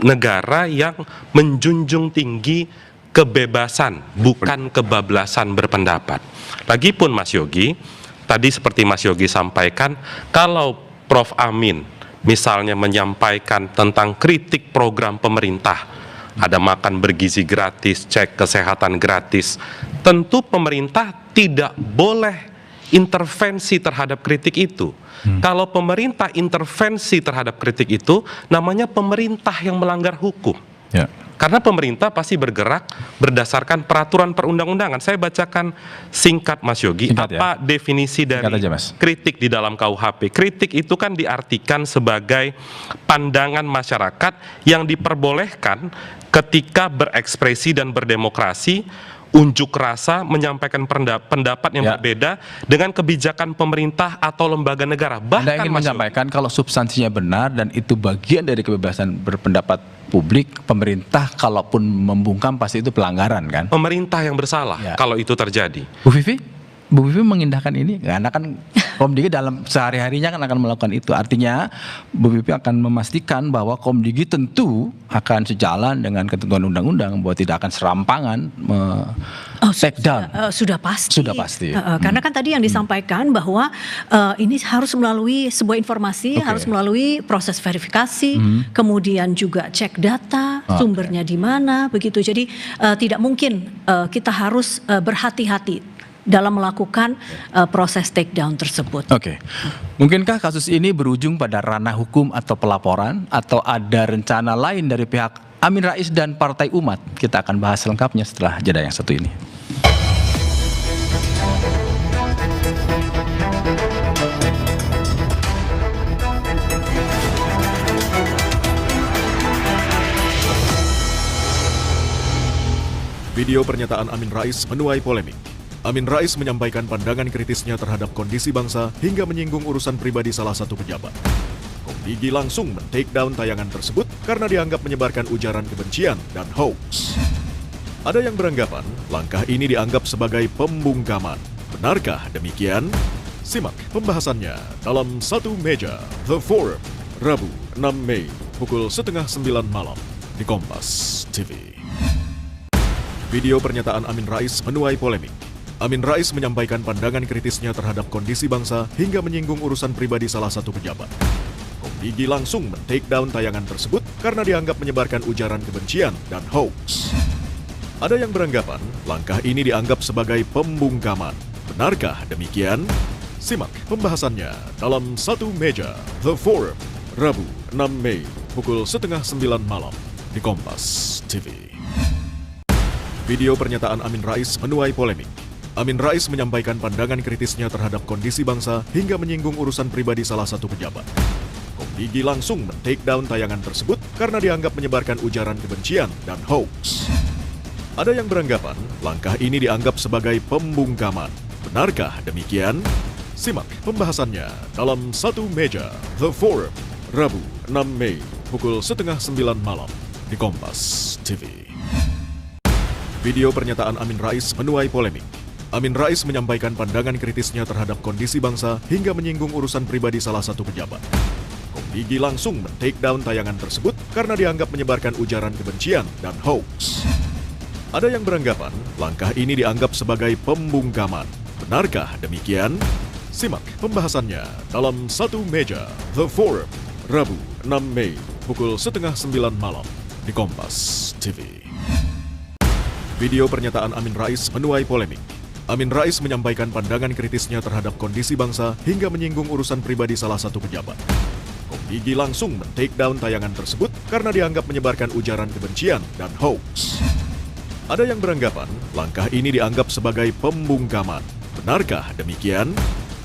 Negara yang menjunjung tinggi kebebasan, bukan kebablasan berpendapat. Lagipun Mas Yogi, tadi seperti Mas Yogi sampaikan, kalau Prof. Amin misalnya menyampaikan tentang kritik program pemerintah, ada makan bergizi gratis, cek kesehatan gratis, tentu pemerintah tidak boleh intervensi terhadap kritik itu. Kalau pemerintah intervensi terhadap kritik itu, namanya pemerintah yang melanggar hukum. Karena pemerintah pasti bergerak berdasarkan peraturan perundang-undangan. Saya bacakan singkat, Mas Yogi, apa definisi dari kritik di dalam KUHP. Kritik itu kan diartikan sebagai pandangan masyarakat yang diperbolehkan ketika berekspresi dan berdemokrasi, unjuk rasa, menyampaikan pendapat yang berbeda dengan kebijakan pemerintah atau lembaga negara. Bahkan Anda ingin menyampaikan kalau substansinya benar dan itu bagian dari kebebasan berpendapat publik, pemerintah kalaupun membungkam pasti itu pelanggaran kan? Pemerintah yang bersalah kalau itu terjadi. Bu Vivi mengindahkan ini, karena kan Komdigi dalam sehari-harinya kan akan melakukan itu. Artinya Bu Vivi akan memastikan bahwa Komdigi tentu akan sejalan dengan ketentuan undang-undang, bahwa tidak akan serampangan take down. Sudah pasti. Sudah pasti. Karena kan tadi yang disampaikan bahwa ini harus melalui sebuah informasi, harus melalui proses verifikasi, kemudian juga cek data, sumbernya di mana, begitu. Jadi tidak mungkin kita harus berhati-hati dalam melakukan proses take down tersebut. Mungkinkah kasus ini berujung pada ranah hukum atau pelaporan, atau ada rencana lain dari pihak Amin Rais dan Partai Umat? Kita akan bahas lengkapnya setelah jeda yang satu ini. Video pernyataan Amin Rais menuai polemik. Amin Rais menyampaikan pandangan kritisnya terhadap kondisi bangsa hingga menyinggung urusan pribadi salah satu pejabat. Komdigi langsung men-take down tayangan tersebut karena dianggap menyebarkan ujaran kebencian dan hoax. Ada yang beranggapan langkah ini dianggap sebagai pembungkaman. Benarkah demikian? Simak pembahasannya dalam Satu Meja The Forum, Rabu 6 Mei pukul 8:30 malam di Kompas TV. Video pernyataan Amin Rais menuai polemik. Amin Rais menyampaikan pandangan kritisnya terhadap kondisi bangsa hingga menyinggung urusan pribadi salah satu pejabat. Komdigi langsung men-take down tayangan tersebut karena dianggap menyebarkan ujaran kebencian dan hoax. Ada yang beranggapan langkah ini dianggap sebagai pembungkaman. Benarkah demikian? Simak pembahasannya dalam Satu Meja The Forum, Rabu 6 Mei pukul 8:30 malam di Kompas TV. Video pernyataan Amin Rais menuai polemik. Amin Rais menyampaikan pandangan kritisnya terhadap kondisi bangsa hingga menyinggung urusan pribadi salah satu pejabat. Komdigi langsung men-take down tayangan tersebut karena dianggap menyebarkan ujaran kebencian dan hoax. Ada yang beranggapan langkah ini dianggap sebagai pembungkaman. Benarkah demikian? Simak pembahasannya dalam Satu Meja The Forum, Rabu 6 Mei pukul 8:30 malam di Kompas TV. Video pernyataan Amin Rais menuai polemik. Amin Rais menyampaikan pandangan kritisnya terhadap kondisi bangsa hingga menyinggung urusan pribadi salah satu pejabat. Komdigi langsung men-take down tayangan tersebut karena dianggap menyebarkan ujaran kebencian dan hoax. Ada yang beranggapan langkah ini dianggap sebagai pembungkaman. Benarkah demikian? Simak pembahasannya dalam Satu Meja The Forum, Rabu 6 Mei pukul 8:30 malam di Kompas TV. Video pernyataan Amin Rais menuai polemik. Amin Rais menyampaikan pandangan kritisnya terhadap kondisi bangsa hingga menyinggung urusan pribadi salah satu pejabat. Komdigi langsung men-take down tayangan tersebut karena dianggap menyebarkan ujaran kebencian dan hoax. Ada yang beranggapan langkah ini dianggap sebagai pembungkaman. Benarkah demikian?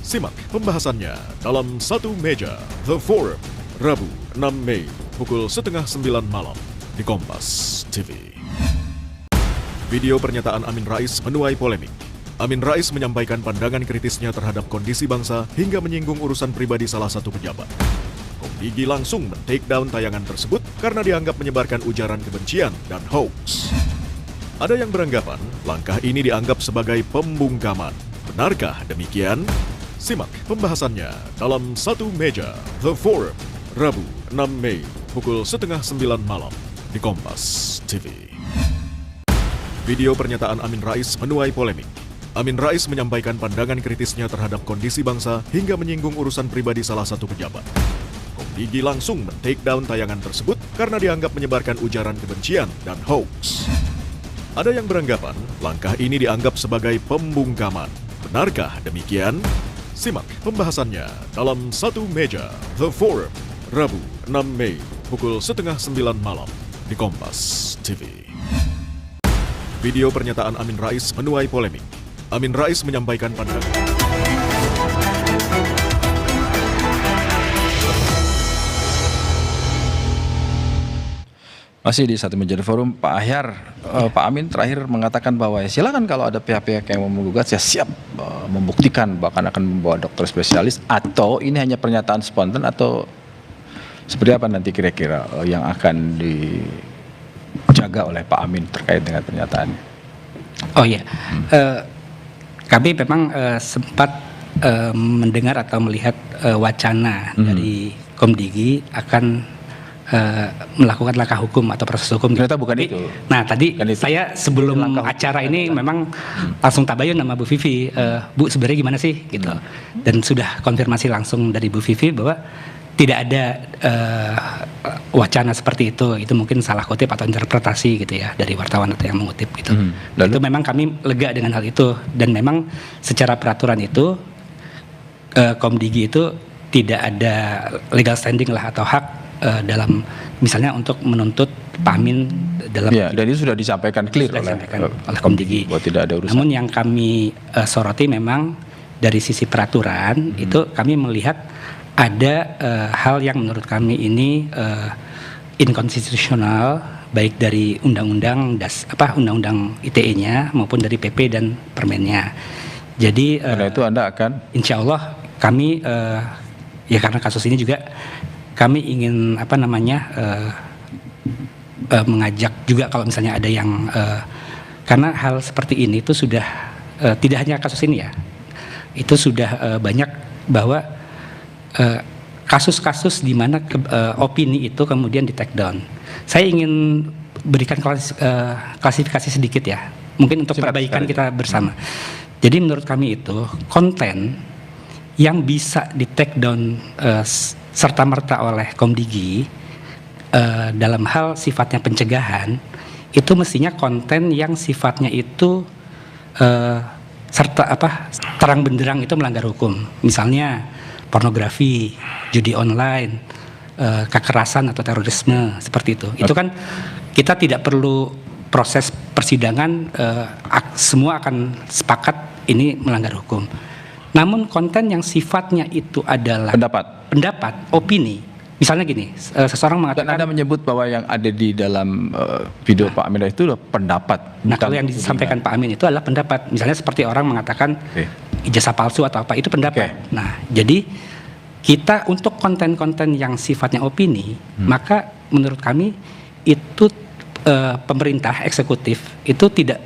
Simak pembahasannya dalam Satu Meja The Forum, Rabu 6 Mei pukul 8:30 malam di Kompas TV. Video pernyataan Amin Rais menuai polemik. Amin Rais menyampaikan pandangan kritisnya terhadap kondisi bangsa hingga menyinggung urusan pribadi salah satu pejabat. Komdigi langsung men-take down tayangan tersebut karena dianggap menyebarkan ujaran kebencian dan hoax. Ada yang beranggapan langkah ini dianggap sebagai pembungkaman. Benarkah demikian? Simak pembahasannya dalam Satu Meja The Forum, Rabu 6 Mei pukul 8:30 malam di Kompas TV. Video pernyataan Amin Rais menuai polemik. Amin Rais menyampaikan pandangan kritisnya terhadap kondisi bangsa hingga menyinggung urusan pribadi salah satu pejabat. Komdigi langsung men-take down tayangan tersebut karena dianggap menyebarkan ujaran kebencian dan hoax. Ada yang beranggapan langkah ini dianggap sebagai pembungkaman. Benarkah demikian? Simak pembahasannya dalam Satu Meja The Forum, Rabu 6 Mei pukul 8:30 malam di Kompas TV. Video pernyataan Amin Rais menuai polemik. Amin Rais menyampaikan pandangan. Masih di Satu Meja Forum, Pak Ahyar, Pak Amin terakhir mengatakan bahwa silakan kalau ada pihak-pihak yang mau menggugat, saya siap membuktikan bahkan akan membawa dokter spesialis, atau ini hanya pernyataan spontan atau seperti apa nanti kira-kira yang akan dijaga oleh Pak Amin terkait dengan pernyataannya? Oh iya, kami memang sempat mendengar atau melihat wacana dari Komdigi akan melakukan langkah hukum atau proses hukum. Ternyata bukan itu. Nah tadi saya sebelum acara ini memang langsung tabayun sama Bu Vivi, Bu sebenarnya gimana sih gitu. Dan sudah konfirmasi langsung dari Bu Vivi bahwa tidak ada wacana seperti itu mungkin salah kutip atau interpretasi gitu ya dari wartawan atau yang mengutip gitu. Itu memang kami lega dengan hal itu, dan memang secara peraturan itu Komdigi itu tidak ada legal standing lah atau hak dalam misalnya untuk menuntut Pak Amin dalam dan itu sudah disampaikan clear oleh Komdigi. Bahwa tidak ada urusan. Namun yang kami soroti memang dari sisi peraturan itu kami melihat ada hal yang menurut kami ini inkonstitusional, baik dari undang-undang undang-undang ITE-nya maupun dari PP dan Permennya. Jadi karena itu Anda akan insya Allah kami ya karena kasus ini juga kami ingin mengajak juga kalau misalnya ada yang karena hal seperti ini itu sudah tidak hanya kasus ini ya, itu sudah banyak bahwa kasus-kasus di mana opini itu kemudian di take down. Saya ingin berikan klasifikasi sedikit ya, mungkin untuk perbaikan kita bersama. Jadi menurut kami itu konten yang bisa di take down serta-merta oleh Komdigi dalam hal sifatnya pencegahan, itu mestinya konten yang sifatnya itu terang benderang itu melanggar hukum. Misalnya pornografi, judi online, kekerasan atau terorisme seperti itu. Itu kan kita tidak perlu proses persidangan, semua akan sepakat ini melanggar hukum. Namun konten yang sifatnya itu adalah pendapat, opini. Misalnya gini, seseorang mengatakan. Dan Anda menyebut bahwa yang ada di dalam video Pak Amin itu adalah pendapat. Nah kalau yang disampaikan Pak Amin itu adalah pendapat. Misalnya seperti orang mengatakan ijazah palsu atau apa, itu pendapat. Nah jadi kita untuk konten-konten yang sifatnya opini, maka menurut kami itu pemerintah eksekutif itu tidak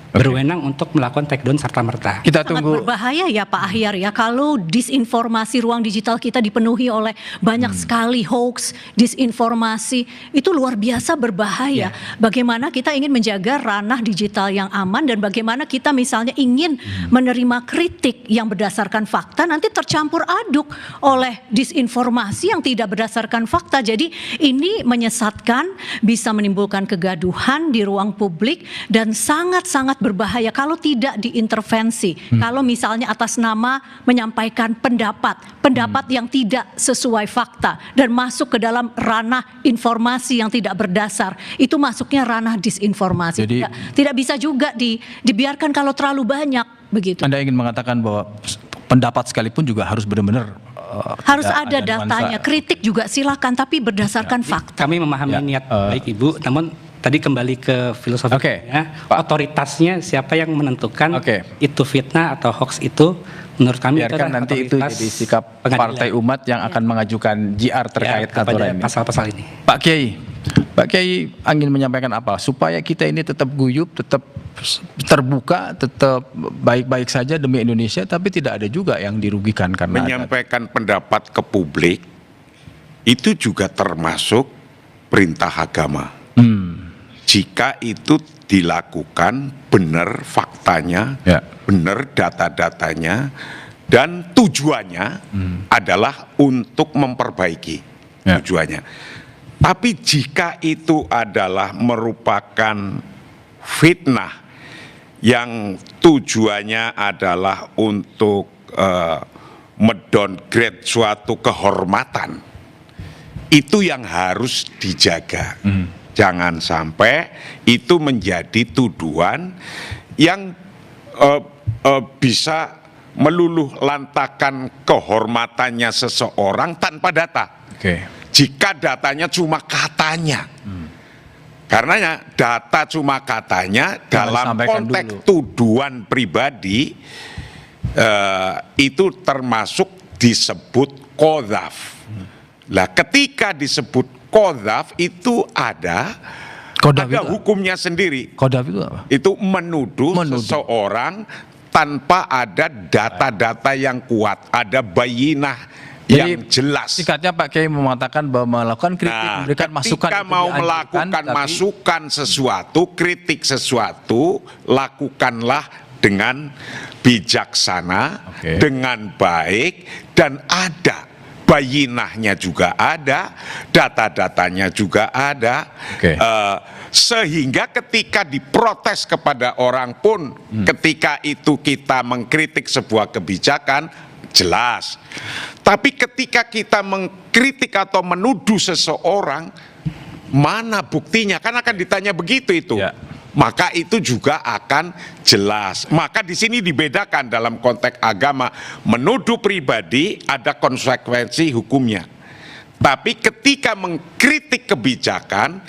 berwenang untuk melakukan take down serta-merta. Kita tunggu. Sangat berbahaya ya Pak Ahyar ya kalau disinformasi ruang digital kita dipenuhi oleh banyak sekali hoax, disinformasi, itu luar biasa berbahaya. Bagaimana kita ingin menjaga ranah digital yang aman dan bagaimana kita misalnya ingin menerima kritik yang berdasarkan fakta nanti tercampur aduk oleh disinformasi yang tidak berdasarkan fakta. Jadi ini menyesatkan, bisa menimbulkan kegaduhan di ruang publik dan sangat-sangat berbahaya kalau tidak diintervensi. Kalau misalnya atas nama menyampaikan pendapat yang tidak sesuai fakta dan masuk ke dalam ranah informasi yang tidak berdasar, itu masuknya ranah disinformasi. Jadi, tidak bisa juga dibiarkan kalau terlalu banyak begitu. Anda ingin mengatakan bahwa pendapat sekalipun juga harus benar-benar Harus tidak ada datanya, kritik juga silakan, tapi berdasarkan fakta. Kami memahami niat baik Ibu, namun tadi kembali ke filosofinya, otoritasnya siapa yang menentukan itu fitnah atau hoax itu, menurut kami biarkan nanti itu jadi sikap Partai Umat yang akan mengajukan JR terkait aturan ini. Pasal-pasal ini. Pak Kiai ingin menyampaikan apa supaya kita ini tetap guyup, tetap terbuka, tetap baik-baik saja demi Indonesia, tapi tidak ada juga yang dirugikan karena menyampaikan pendapat ke publik itu juga termasuk perintah agama. Jika itu dilakukan benar faktanya, benar data-datanya, dan tujuannya adalah untuk memperbaiki tujuannya. Tapi jika itu adalah merupakan fitnah yang tujuannya adalah untuk mendowngrade suatu kehormatan, itu yang harus dijaga. Jangan sampai itu menjadi tuduhan yang bisa meluluh lantakan kehormatannya seseorang tanpa data. Jika datanya cuma katanya. Karena data cuma katanya dalam konteks tuduhan pribadi itu termasuk disebut qadzaf. Lah ketika disebut qadzaf itu ada hukumnya sendiri. Qadzaf itu apa? Itu menuduh seseorang tanpa ada data-data yang kuat, ada bayinah yang jelas. Sikatnya Pak Kiai mengatakan bahwa melakukan kritik, memberikan masukan. Ketika mau melakukan masukan sesuatu, kritik sesuatu, lakukanlah dengan bijaksana, dengan baik, dan ada bayinahnya juga ada, data-datanya juga ada, sehingga ketika diprotes kepada orang pun, ketika itu kita mengkritik sebuah kebijakan, jelas. Tapi ketika kita mengkritik atau menuduh seseorang, mana buktinya? Kan akan ditanya begitu itu. Maka itu juga akan jelas. Maka di sini dibedakan dalam konteks agama. Menuduh pribadi ada konsekuensi hukumnya. Tapi ketika mengkritik kebijakan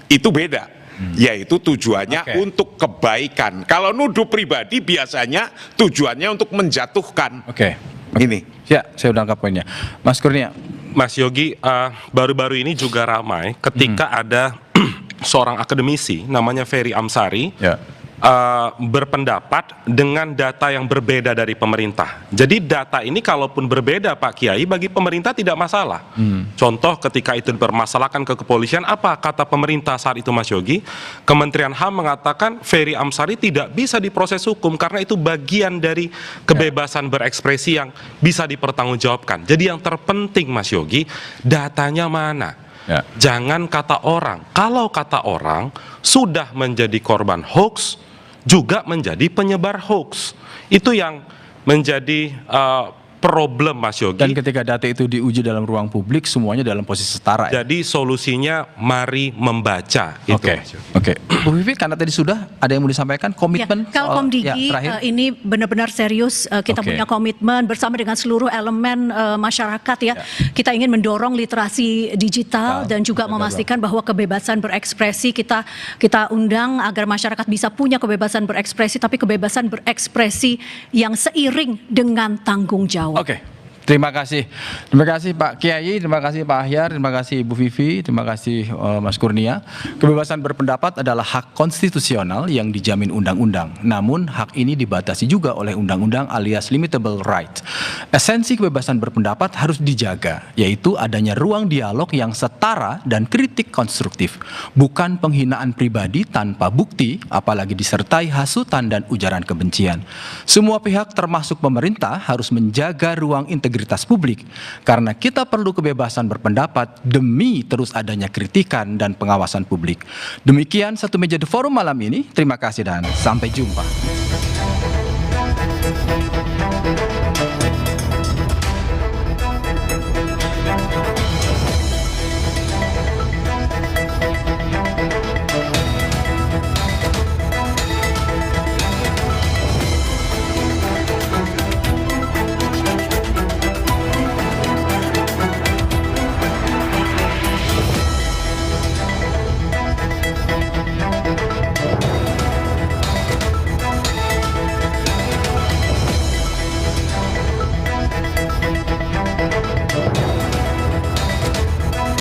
itu beda. Yaitu tujuannya untuk kebaikan. Kalau nuduh pribadi biasanya tujuannya untuk menjatuhkan. Ini. Ya, saya udah angkat poinnya. Mas Kurnia. Mas Yogi, baru-baru ini juga ramai ketika ada seorang akademisi namanya Ferry Amsari berpendapat dengan data yang berbeda dari pemerintah. Jadi data ini kalaupun berbeda Pak Kiai, bagi pemerintah tidak masalah. Contoh ketika itu dipermasalahkan ke kepolisian, apa kata pemerintah saat itu Mas Yogi? Kementerian HAM mengatakan Ferry Amsari tidak bisa diproses hukum karena itu bagian dari kebebasan berekspresi yang bisa dipertanggungjawabkan. Jadi yang terpenting Mas Yogi, datanya mana? Jangan kata orang. Kalau kata orang sudah menjadi korban hoax, juga menjadi penyebar hoax. Itu yang menjadi problem Mas Yogi. Dan ketika data itu diuji dalam ruang publik, semuanya dalam posisi setara. Jadi solusinya mari membaca. Oke. Bu Vivi, karena tadi sudah ada yang mau disampaikan komitmen. Kalau Komdigi ini benar-benar serius, kita punya komitmen bersama dengan seluruh elemen masyarakat ya. Kita ingin mendorong literasi digital dan juga memastikan bahwa kebebasan berekspresi kita undang agar masyarakat bisa punya kebebasan berekspresi, tapi kebebasan berekspresi yang seiring dengan tanggung jawab. Terima kasih. Terima kasih Pak Kiai, terima kasih Pak Ahyar, terima kasih Ibu Vivi, terima kasih Mas Kurnia. Kebebasan berpendapat adalah hak konstitusional yang dijamin undang-undang. Namun hak ini dibatasi juga oleh undang-undang alias limitable right. Esensi kebebasan berpendapat harus dijaga, yaitu adanya ruang dialog yang setara dan kritik konstruktif. Bukan penghinaan pribadi tanpa bukti, apalagi disertai hasutan dan ujaran kebencian. Semua pihak termasuk pemerintah harus menjaga ruang integritas publik, karena kita perlu kebebasan berpendapat demi terus adanya kritikan dan pengawasan publik. Demikian Satu Meja The Forum malam ini. Terima kasih dan sampai jumpa.